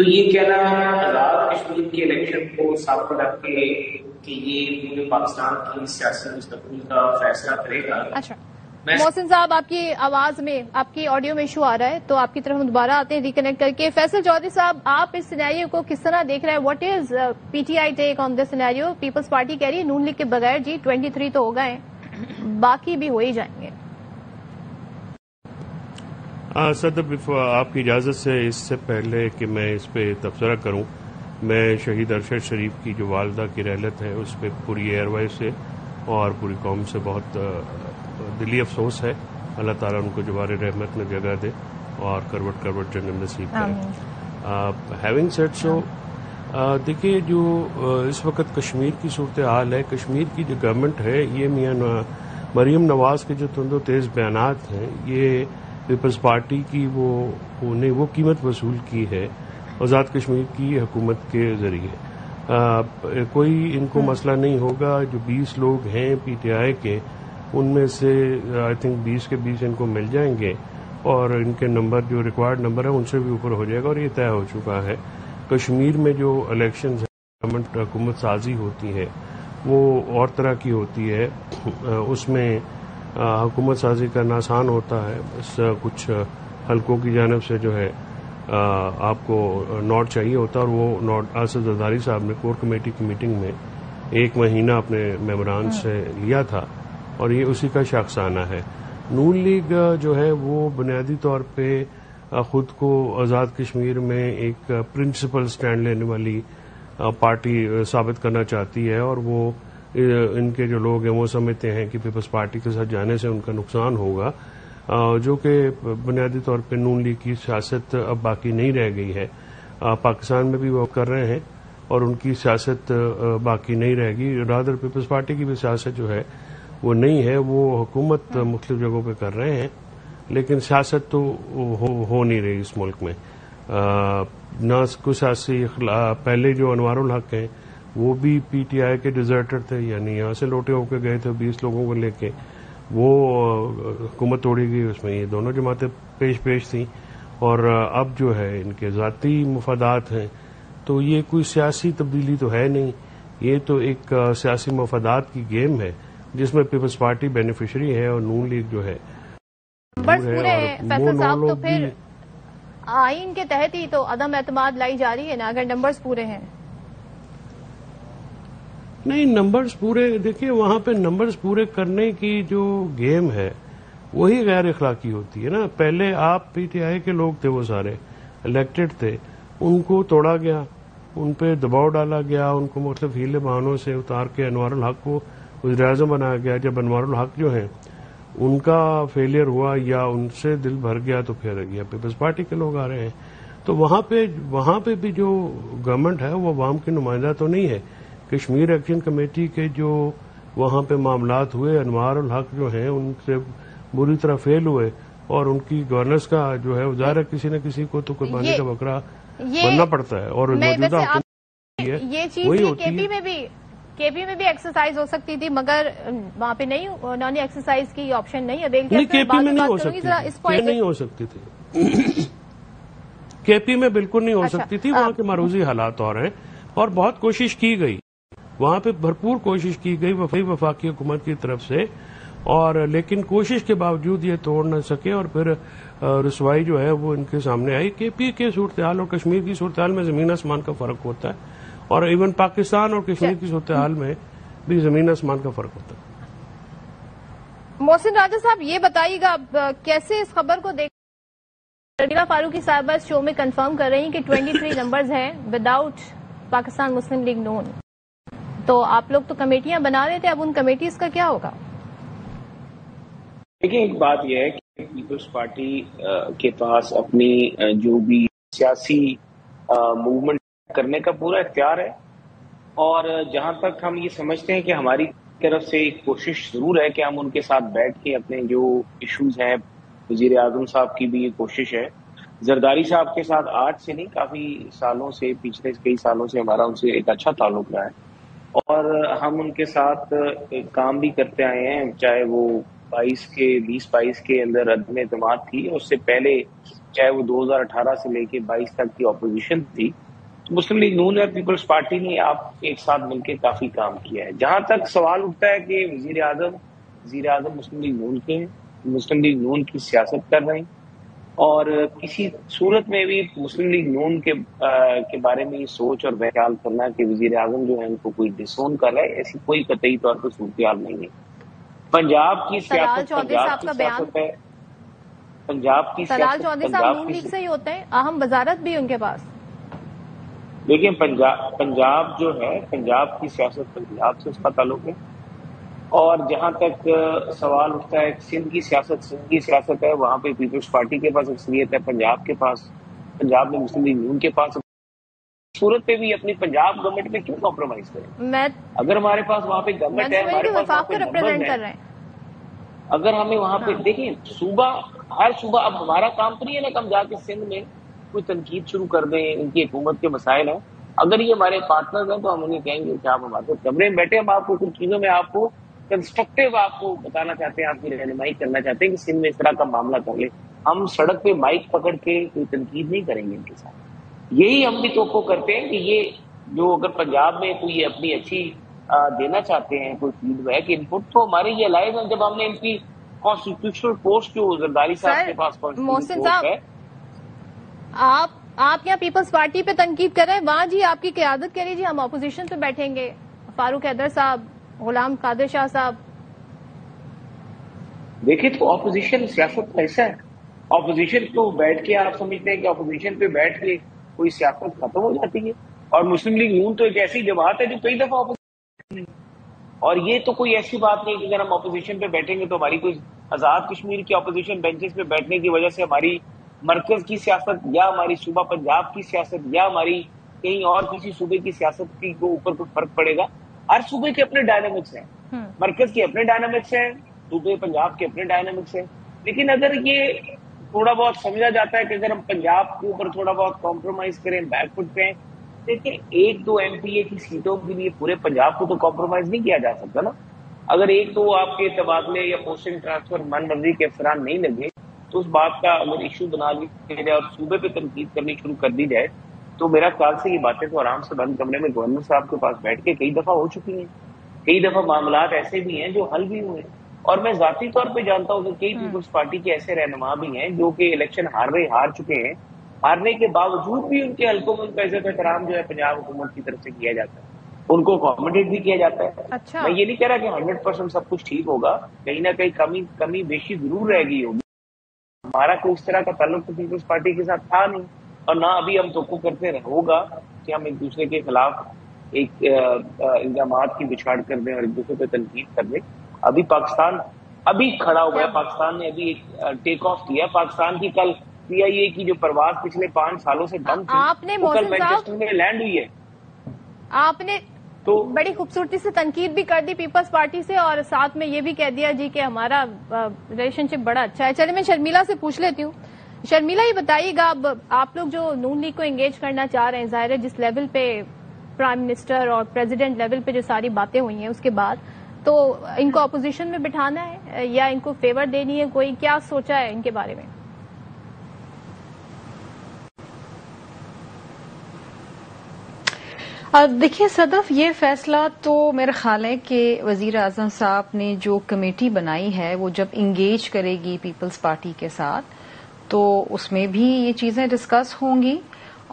تو یہ کہنا آزاد کشمیر کے الیکشن کو سامنے رکھ کے کہ یہ پورے پاکستان کی سیاسی مستقبل کا فیصلہ کرے گا. اچھا محسن صاحب، آپ کی آواز میں، آپ کی آڈیو میں ایشو آ رہا ہے، تو آپ کی طرف ہم دوبارہ آتے ہیں ریکنیکٹ کر کے. فیصل چودھری صاحب، آپ اس سینیریو کو کس طرح دیکھ رہے ہیں؟ What is P T I take on this scenario? Peoples Party کہہ رہی ہے نون لیگ کے بغیر جی 23 تو ہو گئے ہیں، باقی بھی ہو ہی جائیں گے. صدر، آپ کی اجازت سے اس سے پہلے کہ میں اس پہ تبصرہ کروں، میں شہید ارشد شریف کی جو والدہ کی رحلت ہے اس پہ پوری ایئر وائز سے اور پوری قوم سے بہت دلی افسوس ہے. اللہ تعالیٰ ان کو جوار رحمت میں جگہ دے اور کروٹ کروٹ جنت نصیب کرے. ہیونگ سیڈ سو، دیکھیے جو اس وقت کشمیر کی صورتحال ہے، کشمیر کی جو گورنمنٹ ہے، یہ میاں مریم نواز کے جو تند و تیز بیانات ہیں، یہ پیپلز پارٹی کی وہ قیمت وصول کی ہے آزاد کشمیر کی حکومت کے ذریعے. کوئی ان کو مسئلہ نہیں ہوگا. جو 20 لوگ ہیں پی ٹی آئی کے، ان میں سے آئی تھنک 20 کے 20 ان کو مل جائیں گے اور ان کے نمبر جو ریکوائرڈ نمبر ہے ان سے بھی اوپر ہو جائے گا. اور یہ طے ہو چکا ہے. کشمیر میں جو الیکشنز حکومت سازی ہوتی ہے وہ اور طرح کی ہوتی ہے. اس میں حکومت سازی کرنا آسان ہوتا ہے، بس کچھ حلقوں کی جانب سے جو ہے آپ کو نوٹ چاہیے ہوتا ہے، اور وہ نوٹ اسد زرداری صاحب نے کور کمیٹی کی میٹنگ میں 1 مہینہ اپنے ممبران سے لیا تھا، اور یہ اسی کا شاخسانہ ہے. نون لیگ جو ہے وہ بنیادی طور پہ خود کو آزاد کشمیر میں ایک پرنسپل سٹینڈ لینے والی پارٹی ثابت کرنا چاہتی ہے، اور وہ ان کے جو لوگ ہیں وہ سمجھتے ہیں کہ پیپلز پارٹی کے ساتھ جانے سے ان کا نقصان ہوگا، جو کہ بنیادی طور پہ نون لیگ کی سیاست اب باقی نہیں رہ گئی ہے. پاکستان میں بھی وہ کر رہے ہیں اور ان کی سیاست باقی نہیں رہے گی. رادر پیپلز پارٹی کی بھی سیاست جو ہے وہ نہیں ہے، وہ حکومت مختلف جگہوں پہ کر رہے ہیں لیکن سیاست تو ہو نہیں رہی اس ملک میں. نہ کوئی سیاسی پہلے جو انوار الحق ہیں وہ بھی پی ٹی آئی کے ڈیزرٹر تھے، یعنی یہاں سے لوٹے ہو کے گئے تھے 20 لوگوں کو لے کے، وہ حکومت توڑی گئی، اس میں یہ دونوں جماعتیں پیش تھیں. اور اب جو ہے ان کے ذاتی مفادات ہیں، تو یہ کوئی سیاسی تبدیلی تو ہے نہیں، یہ تو ایک سیاسی مفادات کی گیم ہے جس میں پیپلز پارٹی بینیفیشری ہے اور نون لیگ جو ہے پورے ہیں. فیصل صاحب، تو پھر آئین کے تحت ہی تو عدم اعتماد لائی جا رہی ہے نا اگر نمبرز پورے ہیں؟ نہیں، نمبرز پورے، دیکھیے وہاں پہ نمبرز پورے کرنے کی جو گیم ہے وہی غیر اخلاقی ہوتی ہے نا. پہلے آپ پی ٹی آئی کے لوگ تھے، وہ سارے الیکٹڈ تھے، ان کو توڑا گیا، ان پہ دباؤ ڈالا گیا، ان کو مختلف ہیلے بہانوں سے اتار کے انوار الحق کو وزیر اعظم بنایا گیا. جب انوار الحق جو ہیں ان کا فیلئر ہوا یا ان سے دل بھر گیا تو پھر گیا پیپلز پارٹی کے لوگ آ رہے ہیں. تو وہاں پہ بھی جو گورنمنٹ ہے وہ عوام کی نمائندہ تو نہیں ہے. کشمیر ایکشن کمیٹی کے جو وہاں پہ معاملات ہوئے، انوار الحق جو ہیں ان سے بری طرح فیل ہوئے، اور ان کی گورننس کا جو ہے ظاہر ہے کسی نہ کسی کو تو قربانی کا بکرا بننا پڑتا ہے. اور موجودہ یہ چیز کے پی میں بھی ایکسرسائز ہو سکتی تھی، مگر وہاں پہ نہیں، انہوں نے ایکسرسائز کی آپشن نہیں اویل کیا. کے پی میں نہیں ہو سکتی تھی، کے پی میں بالکل نہیں ہو سکتی تھی. وہاں کے معروضی حالات اور ہیں، اور بہت کوشش کی گئی وہاں پہ، بھرپور کوشش کی گئی وفاقی حکومت کی طرف سے، اور لیکن کوشش کے باوجود یہ توڑ نہ سکے، اور پھر رسوائی جو ہے وہ ان کے سامنے آئی. کے پی کے صورتحال اور کشمیر کی صورتحال میں زمین آسمان کا فرق ہوتا ہے، اور ایون پاکستان اور کشمیر کی صورتحال میں بھی زمین آسمان کا فرق ہوتا ہے. محسن راجہ صاحب، یہ بتائیے گا کیسے اس خبر کو دیکھ ربیہ فاروقی صاحبہ اس شو میں کنفرم کر رہی ہیں کہ 23 نمبرز ہیں وداؤٹ پاکستان مسلم لیگ نون. تو آپ لوگ تو کمیٹیاں بنا رہے تھے، اب ان کمیٹیز کا کیا ہوگا؟ دیکھیں، ایک بات یہ ہے کہ پیپلز پارٹی کے پاس اپنی جو بھی سیاسی موومنٹ کرنے کا پورا اختیار ہے، اور جہاں تک ہم یہ سمجھتے ہیں کہ ہماری طرف سے ایک کوشش ضرور ہے کہ ہم ان کے ساتھ بیٹھ کے اپنے جو ایشوز ہیں، وزیر اعظم صاحب کی بھی یہ کوشش ہے، زرداری صاحب کے ساتھ آج سے نہیں کافی سالوں سے، پچھلے کئی سالوں سے ہمارا ان سے ایک اچھا تعلق رہا ہے، اور ہم ان کے ساتھ کام بھی کرتے آئے ہیں، چاہے وہ 2022 کے اندر عدم اعتماد تھی، اس سے پہلے چاہے وہ 2018 سے لے کے 22 تک کی اپوزیشن تھی، تو مسلم لیگ نون اور پیپلز پارٹی نے آپ ایک ساتھ مل کے کافی کام کیا ہے. جہاں تک سوال اٹھتا ہے کہ وزیر اعظم مسلم لیگ نون کے ہیں، مسلم لیگ نون کی سیاست کر رہے ہیں، اور کسی صورت میں بھی مسلم لیگ نون کے بارے میں یہ سوچ اور خیال کرنا کہ وزیر اعظم جو ہے ان کو کوئی ڈسون کر رہا ہے، ایسی کوئی قطعی طور پر صورتحال نہیں ہے. پنجاب کی سیاست چودھری صاحب کا بیان ہے، پنجاب کی سلال چودھری صاحب نون لیگ سے ہی ہوتے ہیں، اہم وزارت بھی ان کے پاس. دیکھیں پنجاب جو ہے، پنجاب کی سیاست پنجاب سے اس کا تعلق ہے، اور جہاں تک سوال اٹھتا ہے سندھ کی سیاست ہے، وہاں پہ پیپلز پارٹی کے پاس اکثریت ہے، پنجاب میں مسلم لیگ نون کے پاس. صورت پہ بھی اپنی پنجاب گورنمنٹ میں کیوں کمپرومائز کریں؟ اگر ہمارے پاس وہاں پہ گورنمنٹ ہے، ہمارے پاس وہاں پہ نمبر ہے، اگر ہمیں وہاں پہ دیکھیں ہر صوبہ، اب ہمارا کام تو نہیں ہے نا کہ ہم جا کے سندھ میں کوئی تنقید شروع کر دیں، ان کی حکومت کے مسائل ہیں. اگر یہ ہمارے پارٹنرز ہیں تو ہم انہیں کہیں گے کہ آپ ہمارے کمرے میں بیٹھے، ہم آپ کو کچھ چیزوں میں آپ کو کنسٹرکٹیو آپ کو بتانا چاہتے ہیں، آپ کی رہنمائی کرنا چاہتے ہیں کہ سندھ میں اس طرح کا معاملہ کر لیں. ہم سڑک پہ مائک پکڑ کے کوئی تنقید نہیں کریں گے ان کے ساتھ. یہی ہم بھی توقع کرتے ہیں کہ یہ جو اگر پنجاب میں کوئی اپنی اچھی دینا چاہتے ہیں کوئی فیڈ بیک ان پٹ، تو ہمارے یہ الائز ہیں. جب ہم نے ان کی کانسٹیٹیوشنل پوسٹ جو زرداری صاحب کے پاس محسن صاحب ہے، آپ یہاں پیپلز پارٹی پہ تنقید کر رہے ہیں، وہاں جی آپ کی قیادت کریے جی، ہم اپوزیشن پہ بیٹھیں گے، فاروق حیدر صاحب، غلام قادر شاہ صاحب. دیکھیں تو اپوزیشن سیاست ایسا ہے، اپوزیشن کو بیٹھ کے آپ سمجھتے ہیں کہ اپوزیشن پہ بیٹھ کے کوئی سیاست ختم ہو جاتی ہے؟ اور مسلم لیگ نون تو ایک ایسی جماعت ہے جو کئی دفعہ اپوزیشن، اور یہ تو کوئی ایسی بات نہیں کہ اگر ہم اپوزیشن پہ بیٹھیں گے تو ہماری کوئی آزاد کشمیر کی اپوزیشن بینچز پہ بیٹھنے کی وجہ سے ہماری مرکز کی سیاست یا ہماری صوبہ پنجاب کی سیاست یا ہماری کہیں اور کسی صوبے کی سیاست کی کو اوپر کوئی فرق پڑے گا؟ ہر صوبے کے اپنے ڈائنامکس ہیں، مرکز کے اپنے ڈائنامکس ہیں، صوبے پنجاب کے اپنے ڈائنامکس ہیں. لیکن اگر یہ تھوڑا بہت سمجھا جاتا ہے کہ اگر ہم پنجاب کے اوپر تھوڑا بہت کمپرومائز کریں، بیک فٹ پہ، دیکھیں 1-2 MPA کی سیٹوں کے لیے پورے پنجاب کو تو کمپرومائز نہیں کیا جا سکتا نا. اگر 1-2 آپ کے تبادلے یا پوسٹنگ ٹرانسفر من مرضی کے افسران نہیں لگے تو اس بات کا اگر ایشو بنا لیا جائے اور صوبے پہ تنقید کرنی شروع کر دی جائے تو میرا خیال سے یہ باتیں تو آرام سے بند کمرے میں گورنر صاحب کے پاس بیٹھ کے کئی دفعہ ہو چکی ہیں. کئی دفعہ معاملات ایسے بھی ہیں جو حل بھی ہوئے ہیں، اور میں ذاتی طور پہ جانتا ہوں کہ کئی پیپلز پارٹی کے ایسے رہنما بھی ہیں جو کہ الیکشن ہار چکے ہیں، ہارنے کے باوجود بھی ان کے حلقوں میں ان کا عزت احترام جو ہے پنجاب حکومت کی طرف سے کیا جاتا ہے، ان کو اکوموڈیٹ بھی کیا جاتا ہے. اچھا، میں یہ نہیں کہہ رہا کہ 100% سب کچھ ٹھیک ہوگا، کہیں نہ کہیں کمی بیشی ضرور رہ گئی ہوگی. ہمارا کوئی اس طرح کا تعلق تو پیپلز پارٹی کے ساتھ تھا نہیں، اور نہ ابھی ہم توقع کرتے ہوگا کہ ہم ایک دوسرے کے خلاف ایک الزامات کی بچھاڑ کر دیں اور ایک دوسرے پہ تنقید کر دیں. ابھی پاکستان کھڑا ہوا ہے، پاکستان نے ابھی ایک ٹیک آف کیا. پاکستان کی کل PIA کی جو پرواز پچھلے 5 سالوں سے بند تھی وہ کل مینچسٹر میں لینڈ ہوئی ہے. آپ نے تو بڑی خوبصورتی سے تنقید بھی کر دی پیپلز پارٹی سے، اور ساتھ میں یہ بھی کہہ دیا جی کہ ہمارا ریلیشن شپ بڑا اچھا ہے. چلے میں شرمیلا سے پوچھ لیتی ہوں. شرمیلا یہ بتائیے گا، اب آپ لوگ جو نون لیگ کو انگیج کرنا چاہ رہے ہیں، ظاہر ہے جس لیول پہ پرائم منسٹر اور پریزیڈنٹ لیول پہ جو ساری باتیں ہوئی ہیں اس کے بعد تو ان کو اپوزیشن میں بٹھانا ہے یا ان کو فیور دینی ہے، کوئی کیا سوچا ہے ان کے بارے میں؟ دیکھیے صدف، یہ فیصلہ تو میرا خیال ہے کہ وزیر اعظم صاحب نے جو کمیٹی بنائی ہے وہ جب انگیج کرے گی پیپلز پارٹی کے ساتھ تو اس میں بھی یہ چیزیں ڈسکس ہوں گی،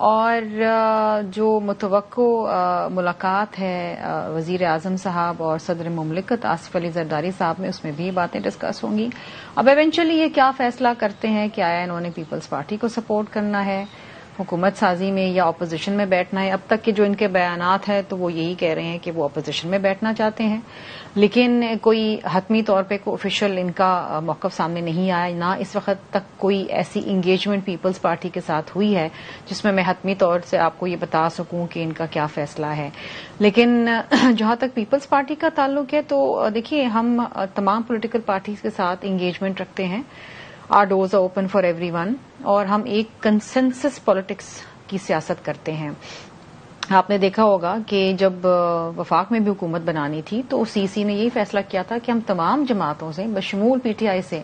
اور جو متوقع ملاقات ہے وزیر اعظم صاحب اور صدر مملکت آصف علی زرداری صاحب میں، اس میں بھی باتیں ڈسکس ہوں گی. اب ایونچولی یہ کیا فیصلہ کرتے ہیں کہ آیا انہوں نے پیپلز پارٹی کو سپورٹ کرنا ہے حکومت سازی میں یا اپوزیشن میں بیٹھنا ہے. اب تک کے جو ان کے بیانات ہیں تو وہ یہی کہہ رہے ہیں کہ وہ اپوزیشن میں بیٹھنا چاہتے ہیں، لیکن کوئی حتمی طور پہ کوئی آفیشیل ان کا موقف سامنے نہیں آیا. نہ اس وقت تک کوئی ایسی انگیجمنٹ پیپلز پارٹی کے ساتھ ہوئی ہے جس میں حتمی طور سے آپ کو یہ بتا سکوں کہ ان کا کیا فیصلہ ہے. لیکن جہاں تک پیپلز پارٹی کا تعلق ہے تو دیکھیے ہم تمام پولیٹیکل پارٹیز کے ساتھ انگیجمنٹ رکھتے ہیں. Our doors are open for everyone, اور ہم ایک کنسنسس پالیٹکس کی سیاست کرتے ہیں. آپ نے دیکھا ہوگا کہ جب وفاق میں بھی حکومت بنانی تھی تو سی سی نے یہی فیصلہ کیا تھا کہ ہم تمام جماعتوں سے بشمول پی ٹی آئی سے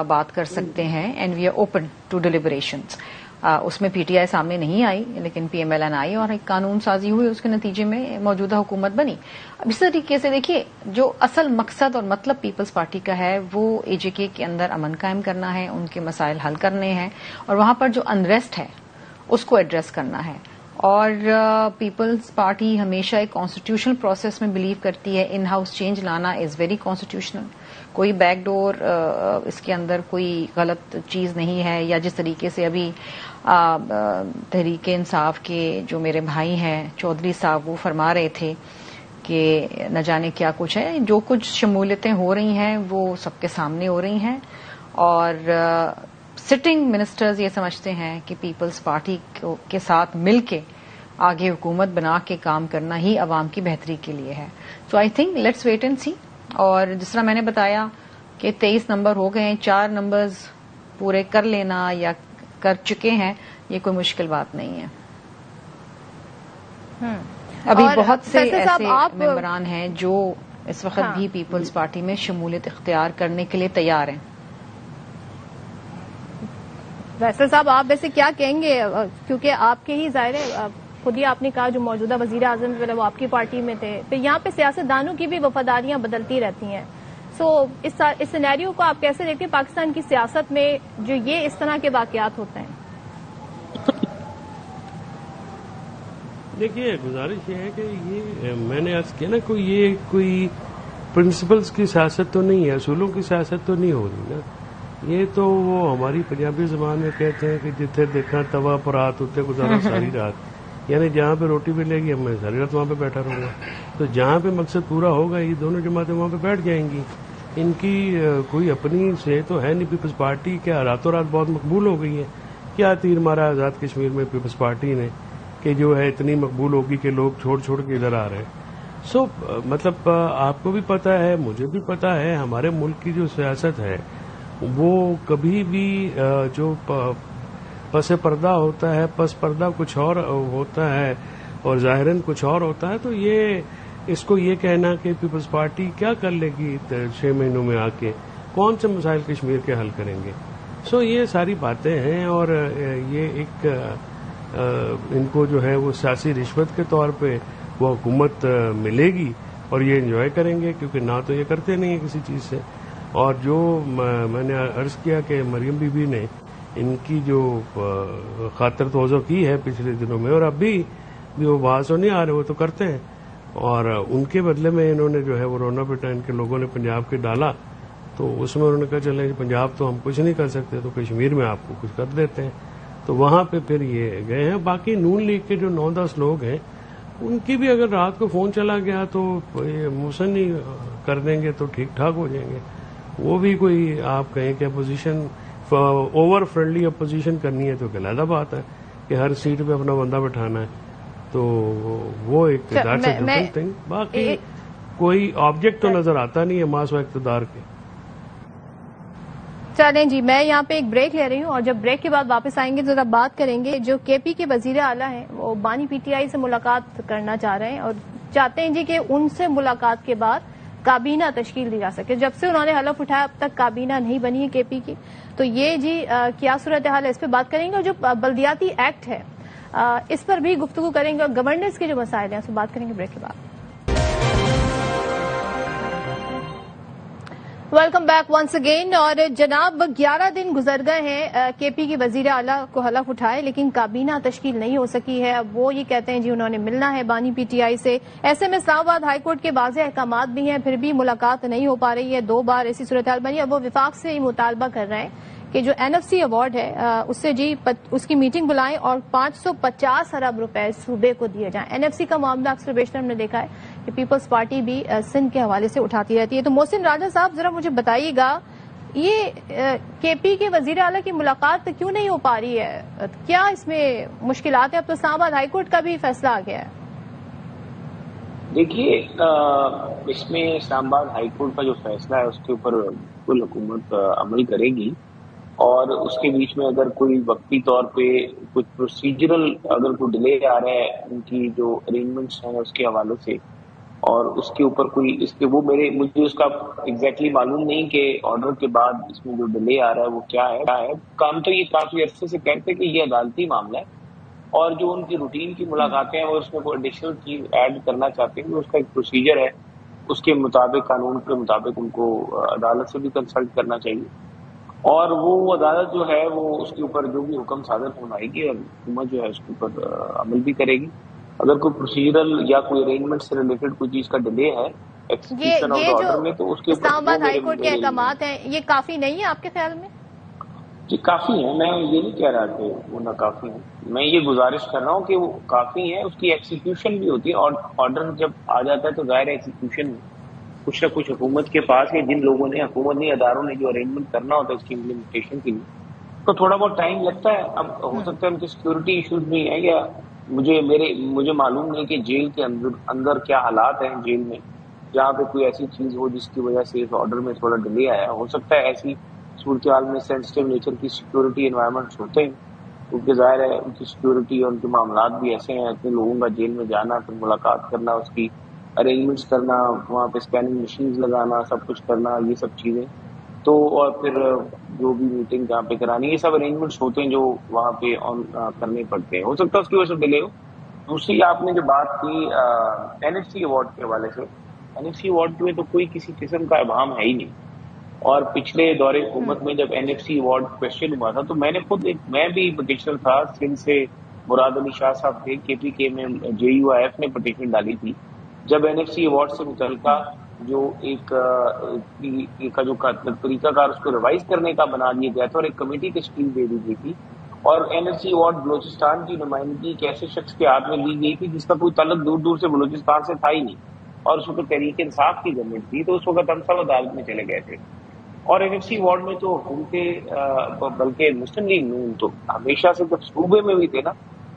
بات کر سکتے ہیں and we are open to deliberations. اس میں پی ٹی آئی سامنے نہیں آئی لیکن پی ایم ایل این آئی اور ایک قانون سازی ہوئی, اس کے نتیجے میں موجودہ حکومت بنی. اب اس طریقے سے دیکھیے جو اصل مقصد اور مطلب پیپلز پارٹی کا ہے وہ اے جے کے اندر امن قائم کرنا ہے, ان کے مسائل حل کرنے ہیں اور وہاں پر جو انریسٹ ہے اس کو ایڈریس کرنا ہے. اور پیپلز پارٹی ہمیشہ ایک کانسٹیٹیوشنل پروسیس میں بلیو کرتی ہے. ان ہاؤس چینج لانا از ویری کانسٹیٹیوشنل, کوئی بیک ڈور اس کے اندر کوئی غلط چیز نہیں ہے. یا جس طریقے سے ابھی تحریک انصاف کے جو میرے بھائی ہیں چودھری صاحب وہ فرما رہے تھے کہ نہ جانے کیا کچھ ہے, جو کچھ شمولیتیں ہو رہی ہیں وہ سب کے سامنے ہو رہی ہیں اور سٹنگ منسٹرز یہ سمجھتے ہیں کہ پیپلز پارٹی کے ساتھ مل کے آگے حکومت بنا کے کام کرنا ہی عوام کی بہتری کے لیے ہے. So I think let's wait and see. اور جس طرح میں نے بتایا کہ 23 نمبر ہو گئے ہیں, 4 نمبرز پورے کر لینا یا کر چکے ہیں یہ کوئی مشکل بات نہیں ہے. ابھی بہت سے ایسے ممبران ہیں جو اس وقت بھی پیپلز پارٹی میں شمولیت اختیار کرنے کے لیے تیار ہیں. فیصل صاحب آپ ویسے کیا کہیں گے, کیونکہ آپ کے ہی ظاہر ہے خود ہی آپ نے کہا جو موجودہ وزیر اعظم وہ آپ کی پارٹی میں تھے, پھر یہاں پہ سیاست دانوں کی بھی وفاداریاں بدلتی رہتی ہیں. سو اس سینیریو کو آپ کیسے دیکھتے ہیں پاکستان کی سیاست میں جو یہ اس طرح کے واقعات ہوتے ہیں؟ دیکھیے گزارش یہ ہے کہ یہ میں نے عرض کیا نا کوئی پرنسپلز کی سیاست تو نہیں ہے, اصولوں کی سیاست تو نہیں ہو رہی نا. یہ تو وہ ہماری پنجابی زبان میں کہتے ہیں کہ جتنے دیکھا توا پرات اتنے گزارا ساری رات, یعنی جہاں پہ روٹی ملے گی میں ساری رات وہاں پہ بیٹھا رہوں گا. تو جہاں پہ مقصد پورا ہوگا یہ دونوں جماعتیں وہاں پہ بیٹھ جائیں گی. ان کی کوئی اپنی سے تو ہے نہیں. پیپلز پارٹی کیا راتوں رات بہت مقبول ہو گئی ہے, کیا تیر مارا آزاد کشمیر میں پیپلز پارٹی نے کہ جو ہے اتنی مقبول ہوگی کہ لوگ چھوڑ چھوڑ کے ادھر آ رہے ہیں. سو مطلب آپ کو بھی پتا ہے مجھے بھی پتا ہے ہمارے ملک کی جو سیاست ہے وہ کبھی بھی جو پس پردہ ہوتا ہے, پس پردہ کچھ اور ہوتا ہے اور ظاہراً کچھ اور ہوتا ہے. تو یہ اس کو یہ کہنا کہ پیپلز پارٹی کیا کر لے گی 6 مہینوں میں آ کے, کون سے مسائل کشمیر کے حل کریں گے. سو یہ ساری باتیں ہیں اور یہ ایک ان کو جو ہے وہ سیاسی رشوت کے طور پہ وہ حکومت ملے گی اور یہ انجوائے کریں گے, کیونکہ نہ تو یہ کرتے نہیں ہیں کسی چیز سے. اور جو میں نے عرض کیا کہ مریم بی بی نے ان کی جو خاطر توضع کی ہے پچھلے دنوں میں, اور اب بھی وہ باہر سے نہیں آ رہے وہ تو کرتے ہیں, اور ان کے بدلے میں انہوں نے جو ہے وہ رونا پٹا ان کے لوگوں نے پنجاب کے ڈالا, تو اس میں انہوں نے کہا چلیں پنجاب تو ہم کچھ نہیں کر سکتے تو کشمیر میں آپ کو کچھ کر دیتے ہیں. تو وہاں پہ پھر یہ گئے ہیں. باقی نون لیگ کے جو 9-10 لوگ ہیں ان کی بھی اگر رات کو فون چلا گیا تو موشن ہی کر دیں گے تو ٹھیک ٹھاک ہو جائیں گے. وہ بھی کوئی آپ کہیں کہ اپوزیشن اوور فرینڈلی اپوزیشن کرنی ہے تو علیحدہ بات ہے کہ ہر سیٹ پہ اپنا بندہ بٹھانا ہے, تو وہ اقتدار سے ڈفرنٹ تھنگ. باقی کوئی آبجیکٹ تو نظر آتا نہیں ہے ماس و اقتدار کے. چلیں جی, میں یہاں پہ ایک بریک لے رہی ہوں اور جب بریک کے بعد واپس آئیں گے تو ذرا بات کریں گے. جو کے پی کے وزیر اعلیٰ ہیں وہ بانی پی ٹی آئی سے ملاقات کرنا چاہ رہے ہیں اور چاہتے ہیں جی کہ ان سے ملاقات کے بعد کابینہ تشکیل دی جا سکے. جب سے انہوں نے حلف اٹھایا اب تک کابینہ نہیں بنی ہے کے پی کی. تو یہ جی کیا صورتحال ہے اس پہ بات کریں گے, اور جو بلدیاتی ایکٹ ہے اس پر بھی گفتگو کریں گے, اور گورننس کے جو مسائل ہیں اس پہ بات کریں گے بریک کے بعد. Welcome back once again. اور جناب 11 دن گزر گئے ہیں کے پی کی وزیر اعلیٰ کو حلف اٹھائے لیکن کابینہ تشکیل نہیں ہو سکی ہے. اب وہ یہ کہتے ہیں جی انہوں نے ملنا ہے بانی پی ٹی آئی سے. ایسے میں اسلام آباد ہائی کورٹ کے واضح احکامات بھی ہیں پھر بھی ملاقات نہیں ہو پا رہی ہے. 2 بار ایسی صورتحال بنی. اب وہ وفاق سے ہی مطالبہ کر رہے ہیں کہ جو این ایف سی ایوارڈ ہے اس سے جی اس کی میٹنگ بلائیں اور 550 ارب روپے صوبے کو دیے جائیں. این ایف سی کا معاملہ اکثر بیشتر ہم نے دیکھا ہے کہ پیپلز پارٹی بھی سندھ کے حوالے سے اٹھاتی رہتی ہے. تو محسن راجہ صاحب ذرا مجھے بتائیے گا یہ کے پی کے وزیر اعلیٰ کی ملاقات کیوں نہیں ہو پا رہی ہے, کیا اس میں مشکلات ہیں؟ اب تو اسلام آباد ہائی کورٹ کا بھی فیصلہ آ گیا ہے. دیکھیے اس میں اسلام آباد ہائی کورٹ کا جو فیصلہ ہے اس کے اوپر کل حکومت عمل کرے گی اور اس کے بیچ میں اگر کوئی وقتی طور پہ کچھ پروسیجرل اگر کوئی ڈیلے آ رہا ہے ان کی جو ارینجمنٹس ہیں اس کے حوالے سے، اور اس کے اوپر کوئی اس کے وہ مجھے اس کا ایگزیکٹلی معلوم نہیں کہ آرڈر کے بعد اس میں جو ڈیلے آ رہا ہے وہ کیا ہے۔ کام تو یہ کافی عرصے سے کہتے کہ یہ عدالتی معاملہ ہے، اور جو ان کی روٹین کی ملاقاتیں ہیں وہ اس میں کوئی ایڈیشنل چیز ایڈ کرنا چاہتے ہیں، اس کا ایک پروسیجر ہے، اس کے مطابق قانون کے مطابق ان کو عدالت سے بھی کنسلٹ کرنا چاہیے، اور وہ عدالت جو ہے وہ اس کے اوپر جو بھی حکم صادر فرمائے گی اور حکومت جو ہے اس کے اوپر عمل بھی کرے گی۔ اگر کوئی پروسیجرل یا کوئی ارینجمنٹ سے ریلیٹڈ کوئی چیز کا ڈیلے ہے ایکسیکیوشن آف آرڈر میں، تو اس کے اوپر اسلام آباد ہائی کورٹ کے احکامات ہیں، یہ کافی نہیں ہے آپ کے خیال میں؟ جی کافی ہیں، میں یہ نہیں کہہ رہا کہ وہ ناکافی ہیں، میں یہ گزارش کر رہا ہوں کہ وہ کافی ہیں، اس کی ایکسیکیوشن بھی ہوتی ہے، اور آرڈر جب آ جاتا ہے تو ظاہر ایکسیکیوشن میں کچھ نہ کچھ حکومت کے پاس ہے، جن لوگوں نے حکومتی اداروں نے جو ارینجمنٹ کرنا ہوتا ہے اس کی امپلیمنٹیشن کے لیے، تو تھوڑا بہت ٹائم لگتا ہے۔ اب ہو سکتا ہے ان کے سیکورٹی ایشوز بھی ہیں، یا مجھے معلوم نہیں کہ جیل کے اندر کیا حالات ہیں جیل میں، جہاں پہ کوئی ایسی چیز ہو جس کی وجہ سے اس آرڈر میں تھوڑا ڈیلے آیا، ہو سکتا ہے ایسی صورتحال میں سینسٹیو نیچر کی سیکورٹی انوائرمنٹس ہوتے ہیں، کیونکہ ظاہر ہے ان کی سیکورٹی اور ان کے معاملات بھی ایسے ہیں، اتنے لوگوں کا جیل میں جانا، پھر ملاقات کرنا، اس کی ارینجمنٹس کرنا، وہاں پہ اسکیننگ مشینز لگانا، سب کچھ کرنا، یہ سب چیزیں تو، اور پھر جو بھی میٹنگ جہاں پہ کرانی، یہ سب ارینجمنٹس ہوتے ہیں جو وہاں پہ کرنے پڑتے ہیں، ہو سکتا ہے اس کی وجہ سے ڈیلے ہو۔ دوسری آپ نے جو بات کی این ایف سی ایوارڈ کے حوالے سے، این ایف سی ایوارڈ میں تو کوئی کسی قسم کا ابہام ہے ہی نہیں، اور پچھلے دور حکومت میں جب N F C award question ہوا تھا تو میں نے خود میں بھی پٹیشنر تھا، سندھ سے مراد علی شاہ صاحب تھے، کے پی کے میں جے یو آئی ایف نے پٹیشن ڈالی تھی، جب این ایف سی ایوارڈ سے متعلقہ جو ایک کا جو طریقہ کار اس کو ریوائز کرنے کا بنا دیا گیا تھا، اور ایک کمیٹی تشکیل دے دی گئی تھی، اور N F C award Balochistan کی نمائندگی ایک ایسے شخص کے ہاتھ میں لی گئی تھی جس کا کوئی تعلق دور دور سے بلوچستان سے تھا ہی نہیں، اور اس وقت تحریک انصاف کی گورنمنٹ تھی، تو اس وقت ہم سب عدالت میں چلے گئے تھے، اور این ایف سی ایوارڈ میں تو حکومتیں بلکہ مسلم لیگ نون تو ہمیشہ سے جب صوبے میں بھی تھے نا،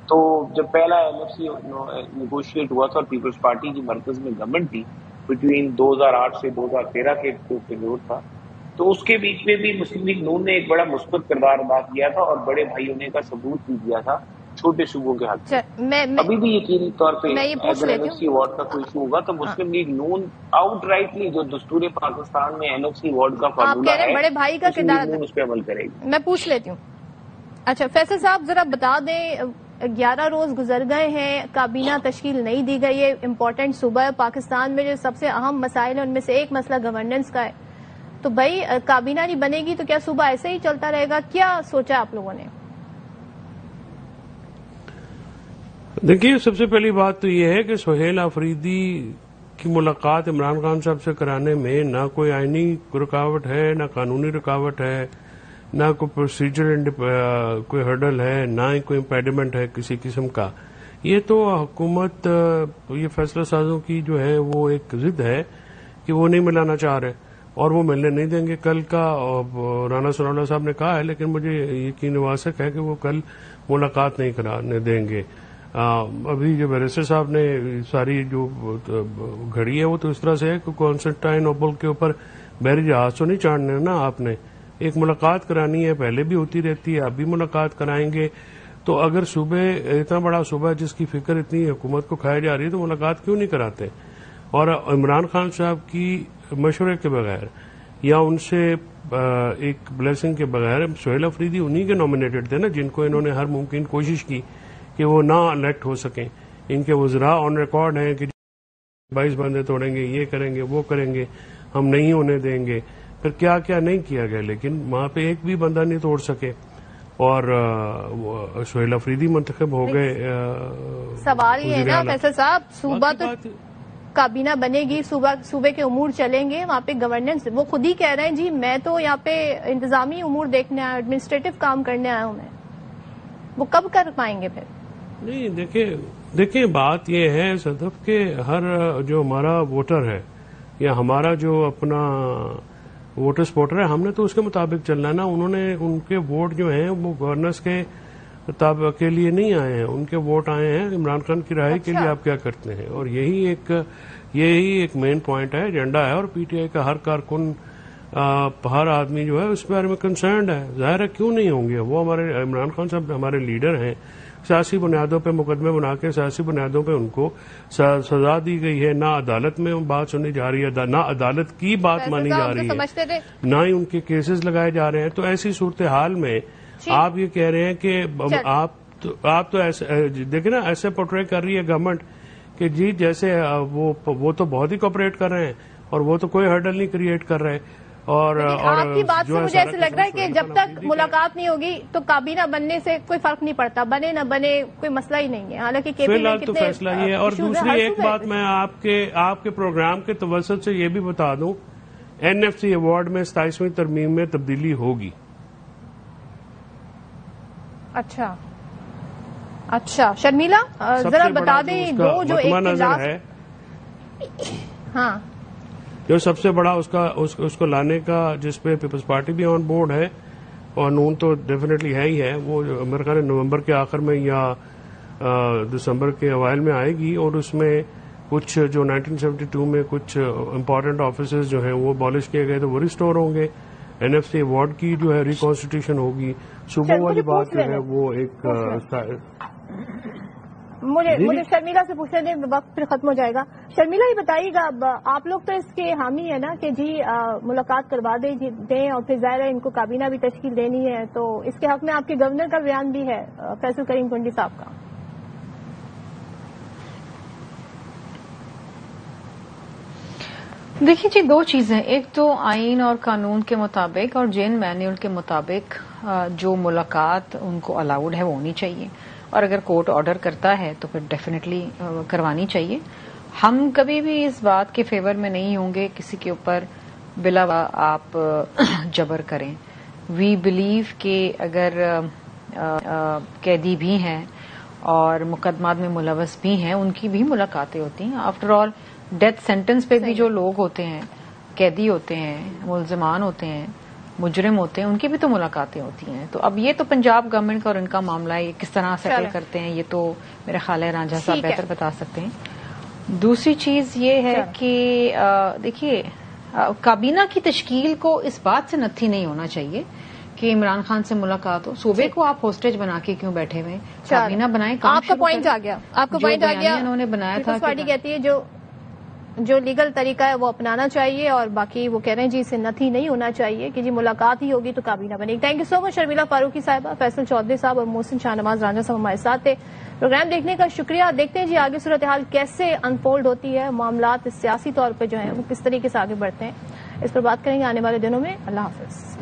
تو جب پہلا این ایف سی نیگوشیٹ ہوا تھا اور پیپلز پارٹی کی مرکز میں گورنمنٹ تھی بٹوین 2008 سے 2013 کے پیریڈ تھا، تو اس کے بیچ میں بھی مسلم لیگ نون نے ایک بڑا مثبت کردار ادا کیا تھا اور بڑے بھائی ہونے کا ثبوت بھی دیا تھا چھوٹے صوبوں کے حق میں۔ ابھی بھی یقینی طور پہ اگر این ایف سی ایوارڈ کا کوئی ایشو ہوگا تو مسلم لیگ نون آؤٹ رائٹلی جو دستور پاکستان میں این ایف سی ایوارڈ کا فارمولا ہے، بڑے بھائی کا کردار اس پہ عمل کرے گی۔ میں پوچھ لیتی ہوں، اچھا فیصل صاحب ذرا بتا دیں، 11 روز گزر گئے ہیں، کابینہ تشکیل نہیں دی گئی ہے، امپورٹنٹ صوبہ ہے پاکستان میں، جو سب سے اہم مسائل ہیں ان میں سے ایک مسئلہ گورننس کا ہے، تو بھائی کابینہ نہیں بنے گی تو کیا صوبہ ایسے ہی چلتا رہے گا؟ کیا سوچا آپ لوگوں نے؟ دیکھیے، سب سے پہلی بات تو یہ ہے کہ سہیل آفریدی کی ملاقات عمران خان صاحب سے کرانے میں نہ کوئی آئینی رکاوٹ ہے، نہ قانونی رکاوٹ ہے، نہ کوئی پروسیجر کوئی ہرڈل ہے، نہ ہی کوئی امپیڈمنٹ ہے کسی قسم کا۔ یہ تو حکومت، یہ فیصلہ سازوں کی جو ہے وہ ایک ضد ہے کہ وہ نہیں ملانا چاہ رہے اور وہ ملنے نہیں دیں گے۔ کل کا رانا ثناء اللہ صاحب نے کہا ہے، لیکن مجھے یقین واثق ہے کہ وہ کل ملاقات نہیں کرانے دیں گے۔ ابھی جو بیرسٹر صاحب نے ساری جو گھڑی ہے وہ تو اس طرح سے ہے کہ کانسٹنٹائنوپل کے اوپر بحری جہاز تو نہیں چاڑنے نا، آپ نے ایک ملاقات کرانی ہے، پہلے بھی ہوتی رہتی ہے، اب بھی ملاقات کرائیں گے۔ تو اگر صوبے اتنا بڑا صوبہ جس کی فکر اتنی حکومت کو کھائی جا رہی ہے تو ملاقات کیوں نہیں کراتے؟ اور عمران خان صاحب کی مشورے کے بغیر یا ان سے ایک بلیسنگ کے بغیر، سہیل آفریدی انہی کے نامینیٹڈ تھے نا جن کو انہوں نے ہر ممکن کوشش کی کہ وہ نہ الیکٹ ہو سکیں۔ ان کے وزراء آن ریکارڈ ہیں کہ 22 بندے توڑیں گے، یہ کریں گے، وہ کریں گے، ہم نہیں ہونے دیں گے، پھر کیا کیا نہیں کیا گیا، لیکن وہاں پہ ایک بھی بندہ نہیں توڑ سکے اور سہیل آفریدی منتخب ہو گئے۔ سوال یہ ہے نا فیصل صاحب، صوبہ تو کابینہ بنے گی، صوبے کے امور چلیں گے، وہاں پہ گورننس، وہ خود ہی کہہ رہے ہیں جی میں تو یہاں پہ انتظامی امور دیکھنے آیا ہوں، ایڈمنسٹریٹو کام کرنے آیا ہوں میں، وہ کب کر پائیں گے پھر؟ نہیں دیکھیں بات یہ ہے صدف کہ ہر جو ہمارا ووٹر ہے یا ہمارا جو اپنا ووٹر سپورٹر ہے، ہم نے تو اس کے مطابق چلنا ہے نا۔ انہوں نے ان کے ووٹ جو ہیں وہ گورننس کے لیے نہیں آئے ہیں، ان کے ووٹ آئے ہیں عمران خان کی رائے کے لیے آپ کیا کرتے ہیں، اور یہی ایک مین پوائنٹ ہے، ایجنڈا ہے، اور پی ٹی آئی کا ہر کارکن ہر آدمی جو ہے اس بارے میں کنسرنڈ ہے. ظاہر ہے کیوں نہیں ہوں گے. وہ ہمارے عمران خان صاحب ہمارے لیڈر ہیں. سیاسی بنیادوں پہ مقدمے بنا کے سیاسی بنیادوں پہ ان کو سزا دی گئی ہے. نہ عدالت میں بات سنی جا رہی ہے, نہ عدالت کی بات مانی جا رہی ہے, نہ ہی ان کے کیسز لگائے جا رہے ہیں. تو ایسی صورتحال میں آپ یہ کہہ رہے ہیں کہ آپ تو ایسے دیکھیں نا, ایسے پورٹری کر رہی ہے گورنمنٹ کہ جی جیسے وہ تو بہت ہی کوپریٹ کر رہے ہیں اور وہ تو کوئی ہرڈل نہیں کریٹ کر رہے. اور آپ کی بات سے مجھے ایسے لگ رہا ہے کہ جب تک ملاقات نہیں ہوگی تو کابینہ بننے سے کوئی فرق نہیں پڑتا, بنے نہ بنے کوئی مسئلہ ہی نہیں ہے. حالانکہ فی الحال تو فیصلہ یہ ہے. اور دوسری ایک بات میں آپ کے پروگرام کے توسط سے یہ بھی بتا دوں, NFC ایوارڈ میں 27ویں ترمیم میں تبدیلی ہوگی. اچھا شرمیلا ذرا بتا دیں دو جو ایک نظر ہے. ہاں, جو سب سے بڑا اس کو لانے کا جس پہ پیپلز پارٹی بھی آن بورڈ ہے اور نون تو ڈیفینیٹلی ہے ہی ہے, وہ میرے خیال ہے نومبر کے آخر میں یا دسمبر کے اوائل میں آئے گی. اور اس میں کچھ جو 1972 میں کچھ امپورٹنٹ آفیسز جو ہیں وہ abolish کیے گئے تو وہ ریسٹور ہوں گے. NFC ایوارڈ کی جو ہے ریکانسٹیٹیوشن ہوگی. صوبوں والی بات جو ہے وہ ایک مجھے شرمیلا سے پوچھنے دیں, وقت پھر ختم ہو جائے گا. شرمیلا یہ بتائیے گا, آپ لوگ تو اس کے حامی ہیں نا کہ جی ملاقات کروا دیں اور پھر ظاہر ہے ان کو کابینہ بھی تشکیل دینی ہے, تو اس کے حق میں آپ کے گورنر کا بیان بھی ہے فیصل کریم کنڈی صاحب کا. دیکھیے جی, دو چیزیں. ایک تو آئین اور قانون کے مطابق اور جین مینیول کے مطابق جو ملاقات ان کو الاؤڈ ہے وہ ہونی چاہیے, اور اگر کورٹ آرڈر کرتا ہے تو پھر ڈیفینیٹلی کروانی چاہیے. ہم کبھی بھی اس بات کے فیور میں نہیں ہوں گے کسی کے اوپر بلا آپ جبر کریں. وی بلیو کہ اگر قیدی بھی ہیں اور مقدمات میں ملوث بھی ہیں ان کی بھی ملاقاتیں ہوتی ہیں. آفٹر آل ڈیتھ سینٹنس پہ بھی جو لوگ ہوتے ہیں, قیدی ہوتے ہیں, ملزمان ہوتے ہیں, مجرم ہوتے ہیں, ان کی بھی تو ملاقاتیں ہوتی ہیں. تو اب یہ تو پنجاب گورنمنٹ کا اور ان کا معاملہ ہے, یہ کس طرح سیٹل کرتے ہیں یہ تو میرا خیال ہے رانجھا صاحب بہتر بتا سکتے ہیں. دوسری چیز یہ ہے کہ دیکھیے کابینہ کی تشکیل کو اس بات سے نتھی نہیں ہونا چاہیے کہ عمران خان سے ملاقات ہو. صوبے کو آپ ہوسٹیج بنا کے کیوں بیٹھے ہوئے, کابینہ بنائیں. آپ کا پوائنٹ آ گیا, آپ کا پوائنٹ آ گیا. انہوں نے بنایا تھا پارٹی کہتی ہے جو لیگل طریقہ ہے وہ اپنانا چاہیے, اور باقی وہ کہہ رہے ہیں جی اسے نتھی نہیں ہونا چاہیے کہ جی ملاقات ہی ہوگی تو کابینہ بنے گی. تھینک یو سو مچ شرمیلا فاروقی صاحبہ, فیصل چودھری صاحب اور محسن شاہ نواز رانجھا صاحب ہمارے ساتھ تھے. پروگرام دیکھنے کا شکریہ. دیکھتے ہیں جی آگے صورتحال کیسے انفولڈ ہوتی ہے, معاملات سیاسی طور پہ جو ہیں وہ کس طریقے سے آگے بڑھتے ہیں, اس پر بات کریں گے آنے والے دنوں میں. اللہ حافظ.